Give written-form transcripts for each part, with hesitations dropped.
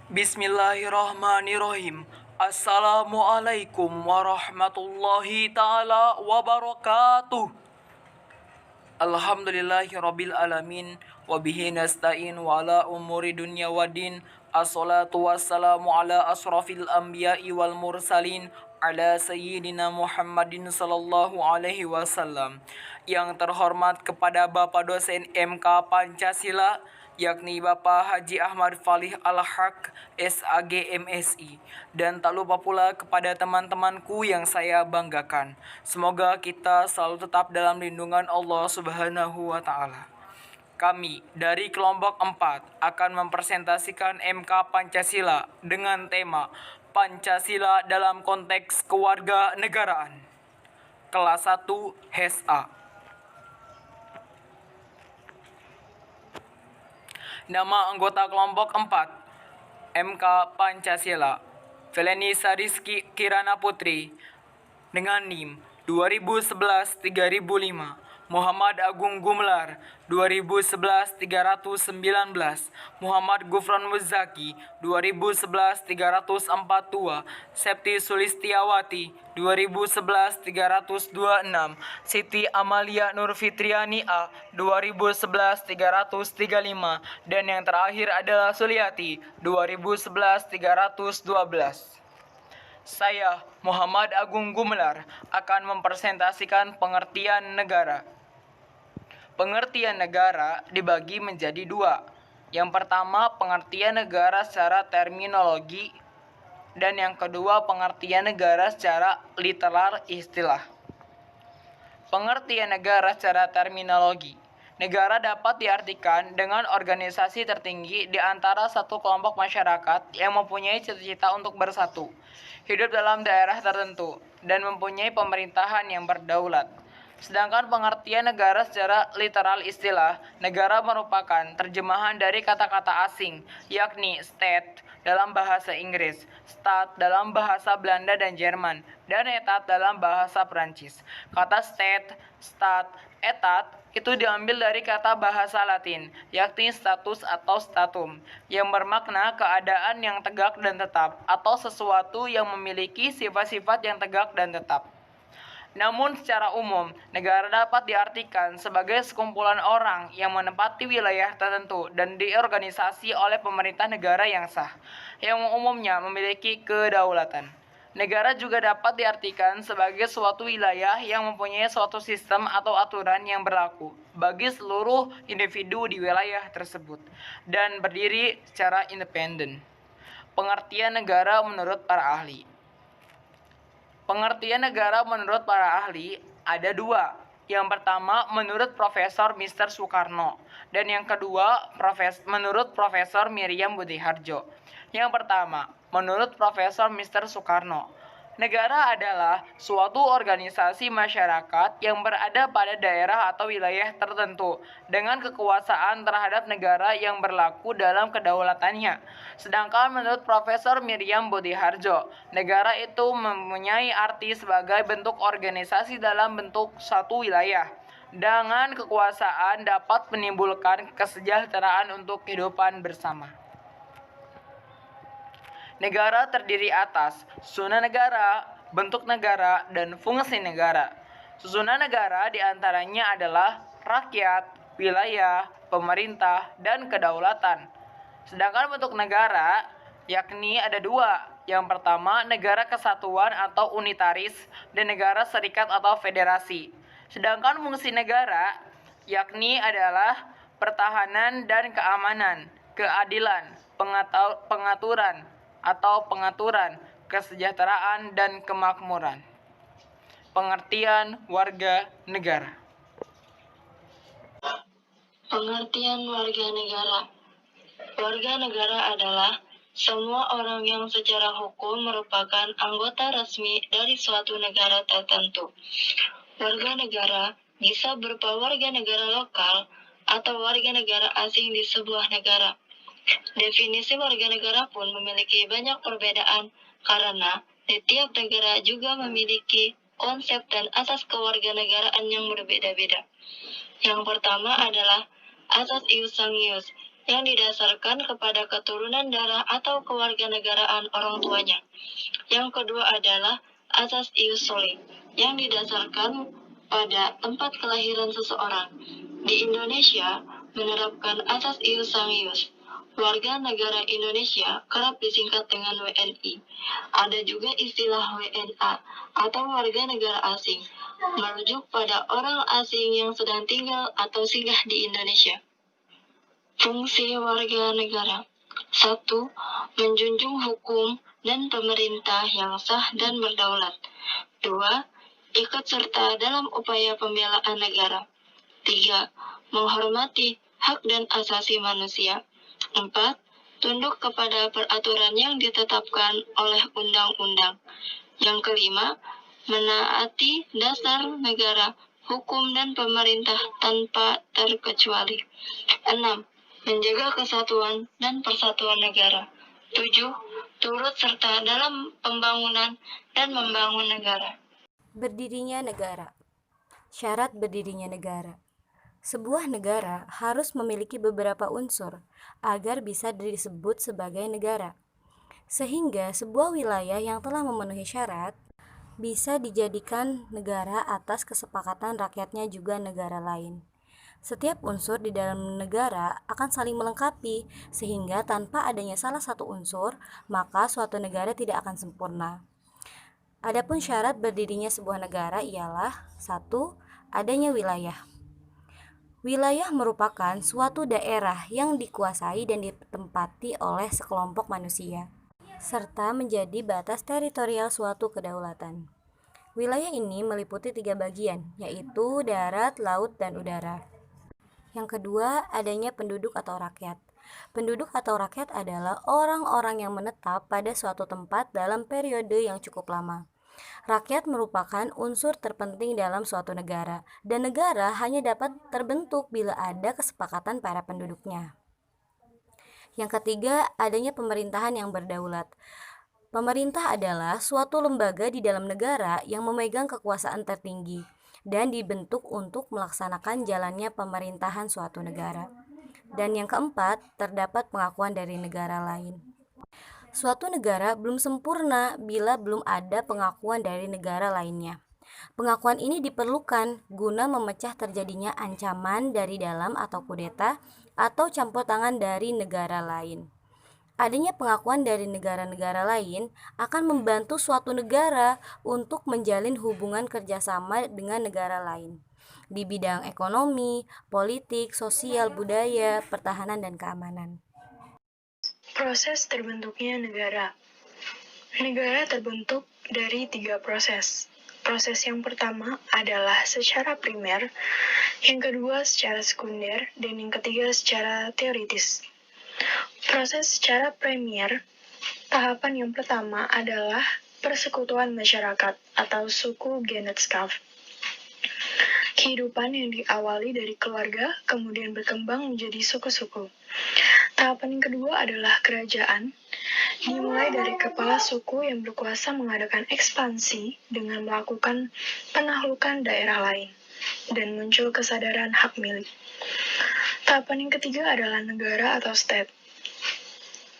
Bismillahirrahmanirrahim. Assalamualaikum warahmatullahi ta'ala wabarakatuh. Alhamdulillahirabbil alamin wa bihi nasta'in wa ala umuri dunya waddin. Assalatu wassalamu ala asrafil anbiya'i wal mursalin ala sayyidina Muhammadin sallallahu alaihi wasallam. Yang terhormat kepada Bapak dosen MK Pancasila, yakni Bapak Haji Ahmad Falih Al-Haq SAG MSI, dan tak lupa pula kepada teman-temanku yang saya banggakan. Semoga kita selalu tetap dalam lindungan Allah Subhanahu wa taala. Kami dari kelompok 4 akan mempresentasikan MK Pancasila dengan tema Pancasila dalam konteks kewarganegaraan. Kelas 1 HES-A. Nama anggota kelompok 4 MK Pancasila Feleni Sariski Kirana Putri dengan NIM 2011-3005. Muhammad Agung Gumelar 2011-319. Muhammad Gufron Muzaki 2011-342. Septi Sulistiawati 2011-326. Siti Amalia Nur Fitriani A 2011-335. Dan yang terakhir adalah Suliati 2011-312. Saya, Muhammad Agung Gumelar, akan mempresentasikan pengertian negara. Pengertian negara dibagi menjadi dua. Yang pertama, pengertian negara secara terminologi, dan yang kedua, pengertian negara secara literal istilah. Pengertian negara secara terminologi. Negara dapat diartikan dengan organisasi tertinggi di antara satu kelompok masyarakat yang mempunyai cita-cita untuk bersatu, hidup dalam daerah tertentu, dan mempunyai pemerintahan yang berdaulat. Sedangkan pengertian negara secara literal istilah, negara merupakan terjemahan dari kata-kata asing, yakni state dalam bahasa Inggris, stat dalam bahasa Belanda dan Jerman, dan etat dalam bahasa Prancis. Kata state, stat, etat itu diambil dari kata bahasa Latin, yakni status atau statum, yang bermakna keadaan yang tegak dan tetap, atau sesuatu yang memiliki sifat-sifat yang tegak dan tetap. Namun secara umum, negara dapat diartikan sebagai sekumpulan orang yang menempati wilayah tertentu dan diorganisasi oleh pemerintah negara yang sah, yang umumnya memiliki kedaulatan. Negara juga dapat diartikan sebagai suatu wilayah yang mempunyai suatu sistem atau aturan yang berlaku bagi seluruh individu di wilayah tersebut dan berdiri secara independen. Pengertian negara menurut para ahli. Pengertian negara menurut para ahli ada dua. Yang pertama menurut Profesor Mr. Soekarno, dan yang kedua menurut Profesor Miriam Budiharjo. Yang pertama, menurut Profesor Mr. Soekarno, negara adalah suatu organisasi masyarakat yang berada pada daerah atau wilayah tertentu dengan kekuasaan terhadap negara yang berlaku dalam kedaulatannya. Sedangkan menurut Profesor Miriam Budiharjo, negara itu mempunyai arti sebagai bentuk organisasi dalam bentuk satu wilayah. Dengan kekuasaan dapat menimbulkan kesejahteraan untuk kehidupan bersama. Negara terdiri atas susunan negara, bentuk negara, dan fungsi negara. Susunan negara diantaranya adalah rakyat, wilayah, pemerintah, dan kedaulatan. Sedangkan bentuk negara yakni ada dua. Yang pertama, negara kesatuan atau unitaris, dan negara serikat atau federasi. Sedangkan fungsi negara yakni adalah pertahanan dan keamanan, keadilan, pengaturan, kesejahteraan, dan kemakmuran. Pengertian warga negara. Pengertian warga negara. Warga negara adalah semua orang yang secara hukum merupakan anggota resmi dari suatu negara tertentu. Warga negara bisa berupa warga negara lokal atau warga negara asing di sebuah negara. Definisi warga negara pun memiliki banyak perbedaan karena di tiap negara juga memiliki konsep dan asas kewarganegaraan yang berbeda-beda. Yang pertama adalah asas ius sangius, yang didasarkan kepada keturunan darah atau kewarganegaraan orang tuanya. Yang kedua adalah asas ius soli, yang didasarkan pada tempat kelahiran seseorang. Di Indonesia, menerapkan asas ius sangius. Warga negara Indonesia kerap disingkat dengan WNI. Ada juga istilah WNA atau warga negara asing, merujuk pada orang asing yang sedang tinggal atau singgah di Indonesia. Fungsi warga negara. 1. Menjunjung hukum dan pemerintah yang sah dan berdaulat. 2. Ikut serta dalam upaya pembelaan negara. 3. Menghormati hak dan asasi manusia. 4. Tunduk kepada peraturan yang ditetapkan oleh undang-undang. Yang kelima, menaati dasar negara, hukum dan pemerintah tanpa terkecuali. 6. Menjaga kesatuan dan persatuan negara. 7. Turut serta dalam pembangunan dan membangun negara. Berdirinya negara. Syarat berdirinya negara. Sebuah negara harus memiliki beberapa unsur agar bisa disebut sebagai negara. Sehingga sebuah wilayah yang telah memenuhi syarat bisa dijadikan negara atas kesepakatan rakyatnya juga negara lain. Setiap unsur di dalam negara akan saling melengkapi, sehingga tanpa adanya salah satu unsur, maka suatu negara tidak akan sempurna. Adapun syarat berdirinya sebuah negara ialah 1. Adanya wilayah. Wilayah merupakan suatu daerah yang dikuasai dan ditempati oleh sekelompok manusia, serta menjadi batas teritorial suatu kedaulatan. Wilayah ini meliputi 3 bagian, yaitu darat, laut, dan udara. Yang kedua, adanya penduduk atau rakyat. Penduduk atau rakyat adalah orang-orang yang menetap pada suatu tempat dalam periode yang cukup lama. Rakyat merupakan unsur terpenting dalam suatu negara, dan negara hanya dapat terbentuk bila ada kesepakatan para penduduknya. Yang ketiga, adanya pemerintahan yang berdaulat. Pemerintah adalah suatu lembaga di dalam negara yang memegang kekuasaan tertinggi dan dibentuk untuk melaksanakan jalannya pemerintahan suatu negara. Dan yang keempat, terdapat pengakuan dari negara lain. Suatu negara belum sempurna bila belum ada pengakuan dari negara lainnya. Pengakuan ini diperlukan guna memecah terjadinya ancaman dari dalam atau kudeta atau campur tangan dari negara lain. Adanya pengakuan dari negara-negara lain akan membantu suatu negara untuk menjalin hubungan kerjasama dengan negara lain di bidang ekonomi, politik, sosial, budaya, pertahanan, dan keamanan. Proses terbentuknya negara. Negara terbentuk dari 3 proses. Proses yang pertama adalah secara primer, yang kedua secara sekunder, dan yang ketiga secara teoritis. Proses secara primer, tahapan yang pertama adalah persekutuan masyarakat atau suku Genetschap. Kehidupan yang diawali dari keluarga kemudian berkembang menjadi suku-suku. Tahapan yang kedua adalah kerajaan, dimulai dari kepala suku yang berkuasa mengadakan ekspansi dengan melakukan penaklukan daerah lain, dan muncul kesadaran hak milik. Tahapan yang ketiga adalah negara atau state,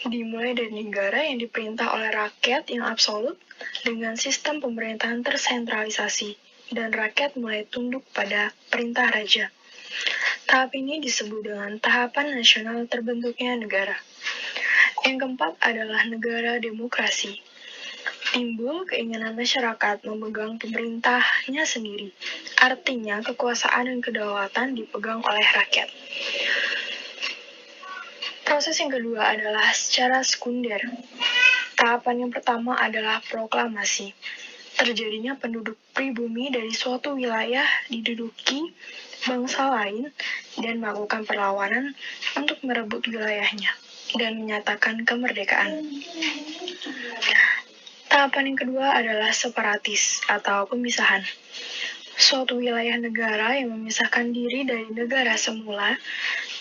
dimulai dari negara yang diperintah oleh rakyat yang absolut dengan sistem pemerintahan tersentralisasi, dan rakyat mulai tunduk pada perintah raja. Tahap ini disebut dengan tahapan nasional terbentuknya negara. Yang keempat adalah negara demokrasi. Timbul keinginan masyarakat memegang pemerintahnya sendiri. Artinya kekuasaan dan kedaulatan dipegang oleh rakyat. Proses yang kedua adalah secara sekunder. Tahapan yang pertama adalah proklamasi. Terjadinya penduduk pribumi dari suatu wilayah diduduki bangsa lain dan melakukan perlawanan untuk merebut wilayahnya dan menyatakan kemerdekaan. Tahapan yang kedua adalah separatis atau pemisahan. Suatu wilayah negara yang memisahkan diri dari negara semula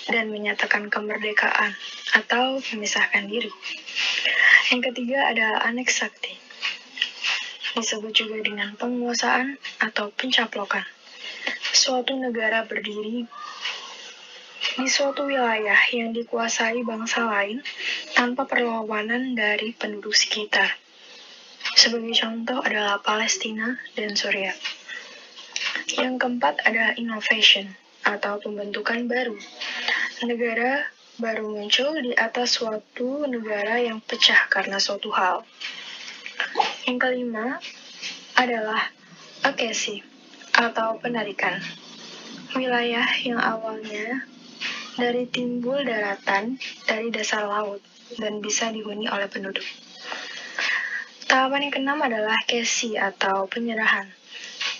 dan menyatakan kemerdekaan atau memisahkan diri. Yang ketiga adalah aneksakti. Disebut juga dengan penguasaan atau pencaplokan. Suatu negara berdiri di suatu wilayah yang dikuasai bangsa lain tanpa perlawanan dari penduduk sekitar. Sebagai contoh adalah Palestina dan Suriah. Yang keempat adalah innovation atau pembentukan baru. Negara baru muncul di atas suatu negara yang pecah karena suatu hal. Yang kelima adalah akesi atau penarikan. Wilayah yang awalnya dari timbul daratan dari dasar laut dan bisa dihuni oleh penduduk. Tahapan yang keenam adalah kesi atau penyerahan.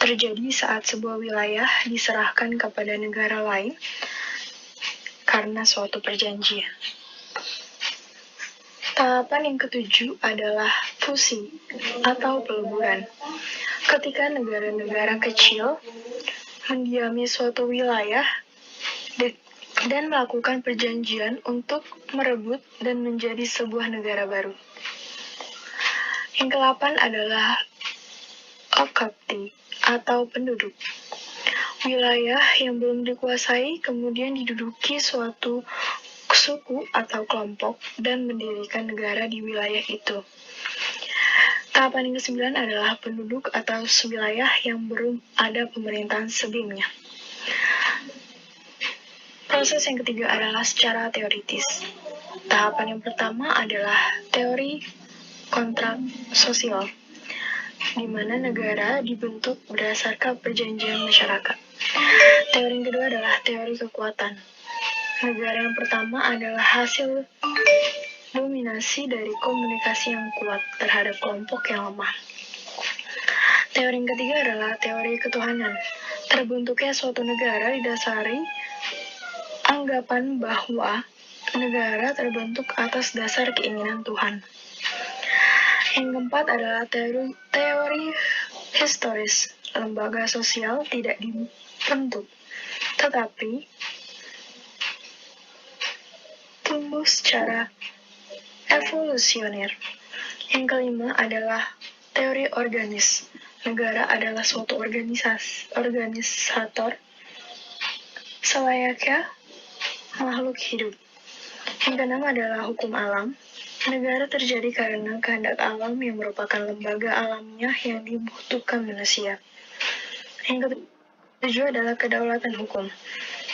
Terjadi saat sebuah wilayah diserahkan kepada negara lain karena suatu perjanjian. Tahapan yang ketujuh adalah fusi atau peleburan. Ketika negara-negara kecil mendiami suatu wilayah dan melakukan perjanjian untuk merebut dan menjadi sebuah negara baru. Yang ke-8 adalah okapti atau penduduk. Wilayah yang belum dikuasai kemudian diduduki suatu suku atau kelompok dan mendirikan negara di wilayah itu. Tahapan yang ke-9 adalah penduduk atau wilayah yang belum ada pemerintahan sebelumnya. Proses yang ketiga adalah secara teoritis. Tahapan yang pertama adalah teori kontrak sosial, di mana negara dibentuk berdasarkan perjanjian masyarakat. Teori yang kedua adalah teori kekuatan. Negara yang pertama adalah hasil dominasi dari komunikasi yang kuat terhadap kelompok yang lemah. Teori yang ketiga adalah teori ketuhanan. Terbentuknya suatu negara didasari anggapan bahwa negara terbentuk atas dasar keinginan Tuhan. Yang keempat adalah teori historis. Lembaga sosial tidak dibentuk, tetapi tumbuh secara evolusioner. Yang kelima adalah teori organis. Negara adalah suatu organisator selayaknya makhluk hidup. Yang keenam adalah hukum alam. Negara terjadi karena kehendak alam yang merupakan lembaga alamnya yang dibutuhkan manusia. Yang ketujuh adalah kedaulatan hukum.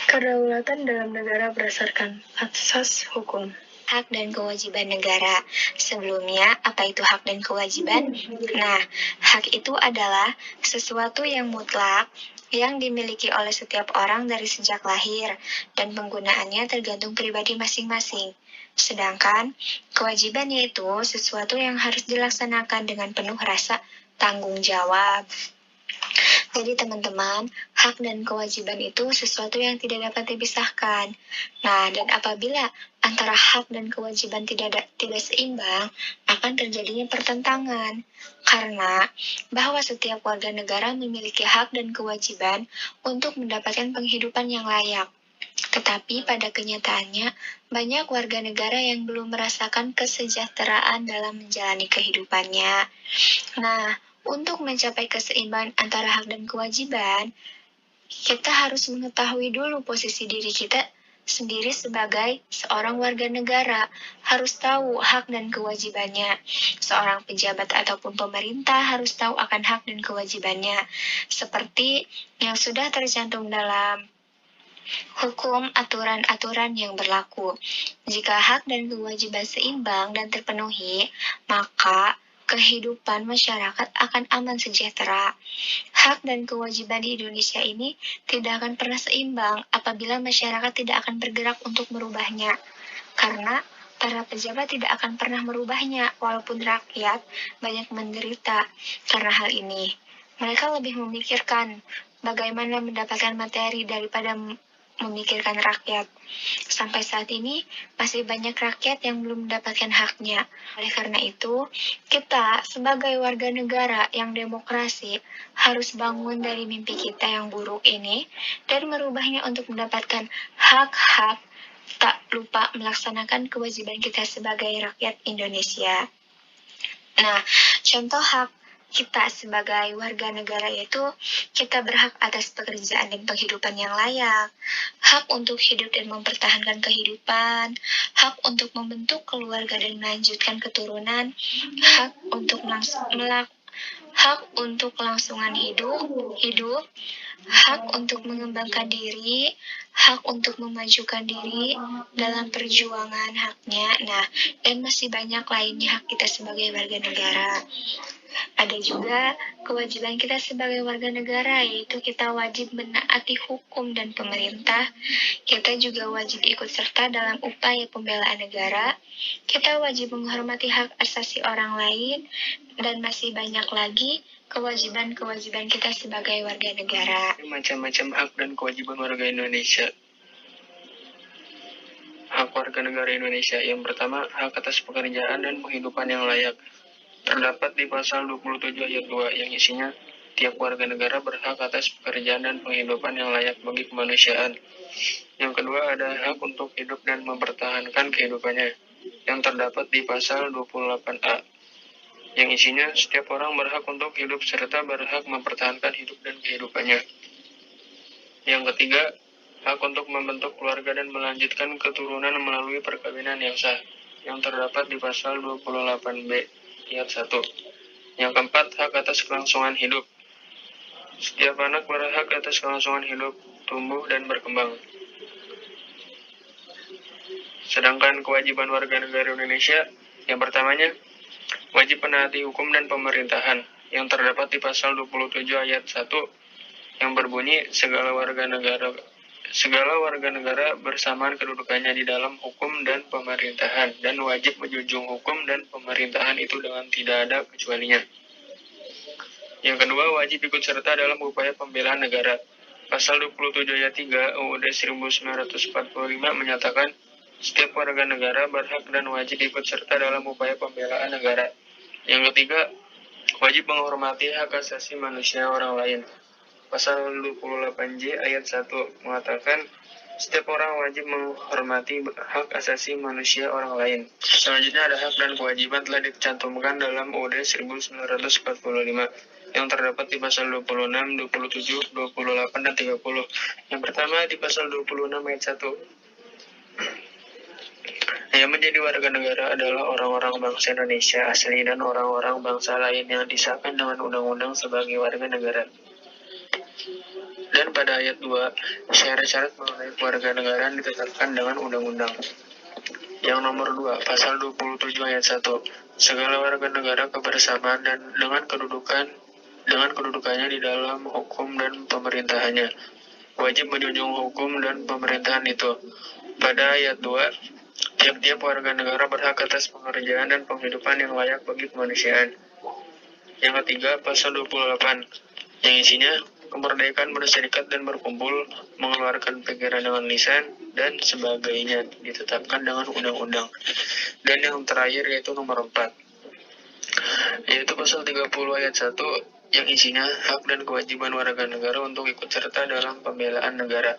Kedaulatan dalam negara berdasarkan asas hukum. Hak dan kewajiban negara. Sebelumnya, apa itu hak dan kewajiban? Nah, hak itu adalah sesuatu yang mutlak yang dimiliki oleh setiap orang dari sejak lahir, dan penggunaannya tergantung pribadi masing-masing. Sedangkan, kewajiban yaitu sesuatu yang harus dilaksanakan dengan penuh rasa tanggung jawab. Jadi teman-teman, hak dan kewajiban itu sesuatu yang tidak dapat dipisahkan. Nah, dan apabila antara hak dan kewajiban tidak seimbang, akan terjadinya pertentangan. Karena bahwa setiap warga negara memiliki hak dan kewajiban untuk mendapatkan penghidupan yang layak. Tetapi pada kenyataannya, banyak warga negara yang belum merasakan kesejahteraan dalam menjalani kehidupannya. Nah, untuk mencapai keseimbangan antara hak dan kewajiban, kita harus mengetahui dulu posisi diri kita sendiri sebagai seorang warga negara. Harus tahu hak dan kewajibannya. Seorang pejabat ataupun pemerintah harus tahu akan hak dan kewajibannya. Seperti yang sudah tercantum dalam hukum, aturan-aturan yang berlaku. Jika hak dan kewajiban seimbang dan terpenuhi, maka kehidupan masyarakat akan aman sejahtera. Hak dan kewajiban di Indonesia ini tidak akan pernah seimbang apabila masyarakat tidak akan bergerak untuk merubahnya. Karena para pejabat tidak akan pernah merubahnya, walaupun rakyat banyak menderita karena hal ini. Mereka lebih memikirkan bagaimana mendapatkan materi daripada memikirkan rakyat. Sampai saat ini, masih banyak rakyat yang belum mendapatkan haknya. Oleh karena itu, kita sebagai warga negara yang demokrasi harus bangun dari mimpi kita yang buruk ini dan merubahnya untuk mendapatkan hak-hak, tak lupa melaksanakan kewajiban kita sebagai rakyat Indonesia. Nah, contoh hak kita sebagai warga negara yaitu kita berhak atas pekerjaan dan penghidupan yang layak, hak untuk hidup dan mempertahankan kehidupan, hak untuk membentuk keluarga dan melanjutkan keturunan, hak untuk kelangsungan hidup, hak untuk mengembangkan diri, hak untuk memajukan diri dalam perjuangan haknya. Nah, dan masih banyak lainnya hak kita sebagai warga negara. Ada juga kewajiban kita sebagai warga negara, yaitu kita wajib menaati hukum dan pemerintah. Kita juga wajib ikut serta dalam upaya pembelaan negara. Kita wajib menghormati hak asasi orang lain, dan masih banyak lagi kewajiban-kewajiban kita sebagai warga negara. Macam-macam hak dan kewajiban warga Indonesia. Hak warga negara Indonesia. Yang pertama, hak atas pekerjaan dan penghidupan yang layak. Terdapat di pasal 27 ayat 2 yang isinya tiap warga negara berhak atas pekerjaan dan penghidupan yang layak bagi kemanusiaan. Yang kedua, ada hak untuk hidup dan mempertahankan kehidupannya yang terdapat di pasal 28A yang isinya setiap orang berhak untuk hidup serta berhak mempertahankan hidup dan kehidupannya. Yang ketiga, hak untuk membentuk keluarga dan melanjutkan keturunan melalui perkawinan yang sah yang terdapat di pasal 28B ayat 1. Yang keempat, hak atas kelangsungan hidup. Setiap anak berhak atas kelangsungan hidup, tumbuh, dan berkembang. Sedangkan kewajiban warga negara Indonesia, yang pertamanya, wajib menaati hukum dan pemerintahan, yang terdapat di pasal 27 ayat 1, yang berbunyi segala warga negara bersamaan kedudukannya di dalam hukum dan pemerintahan dan wajib menjunjung hukum dan pemerintahan itu dengan tidak ada kecualinya. Yang kedua, wajib ikut serta dalam upaya pembelaan negara. Pasal 27 ayat 3 UUD 1945 menyatakan setiap warga negara berhak dan wajib ikut serta dalam upaya pembelaan negara. Yang ketiga, wajib menghormati hak asasi manusia orang lain. Pasal 28J ayat 1 mengatakan setiap orang wajib menghormati hak asasi manusia orang lain. Selanjutnya ada hak dan kewajiban telah dicantumkan dalam UUD 1945 yang terdapat di pasal 26, 27, 28, dan 30. Yang pertama di pasal 26 ayat 1. Yang menjadi warga negara adalah orang-orang bangsa Indonesia asli dan orang-orang bangsa lain yang disahkan dengan undang-undang sebagai warga negara. Dan pada ayat 2, syarat-syarat mengenai keluarga negaraan ditetapkan dengan undang-undang. Yang nomor 2, pasal 27 ayat 1, segala warga negara kebersamaan dan dengan kedudukannya di dalam hukum dan pemerintahannya, wajib menjunjung hukum dan pemerintahan itu. Pada ayat 2, tiap-tiap warga negara berhak atas pekerjaan dan penghidupan yang layak bagi kemanusiaan. Yang ketiga, pasal 28, yang isinya kemerdekaan berserikat dan berkumpul, mengeluarkan pikiran dengan lisan, dan sebagainya ditetapkan dengan undang-undang. Dan yang terakhir yaitu nomor 4, yaitu pasal 30 ayat 1 yang isinya hak dan kewajiban warga negara untuk ikut serta dalam pembelaan negara.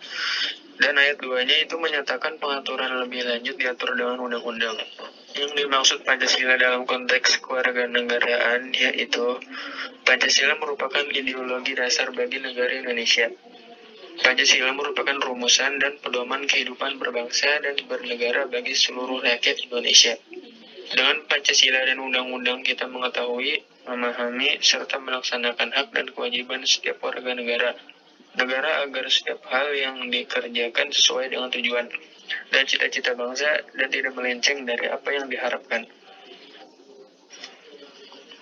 Dan ayat 2-nya itu menyatakan pengaturan lebih lanjut diatur dengan undang-undang. Yang dimaksud Pancasila dalam konteks kewarganegaraan yaitu Pancasila merupakan ideologi dasar bagi negara Indonesia. Pancasila merupakan rumusan dan pedoman kehidupan berbangsa dan bernegara bagi seluruh rakyat Indonesia. Dengan Pancasila dan undang-undang kita mengetahui, memahami, serta melaksanakan hak dan kewajiban setiap warga negara agar setiap hal yang dikerjakan sesuai dengan tujuan dan cita-cita bangsa dan tidak melenceng dari apa yang diharapkan.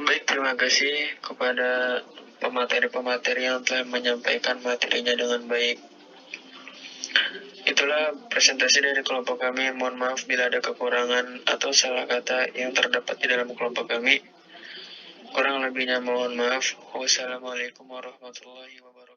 Baik, terima kasih kepada pemateri-pemateri yang telah menyampaikan materinya dengan baik. Itulah presentasi dari kelompok kami. Mohon maaf bila ada kekurangan atau salah kata yang terdapat di dalam kelompok kami. Kurang lebihnya mohon maaf. Wassalamualaikum warahmatullahi wabarakatuh.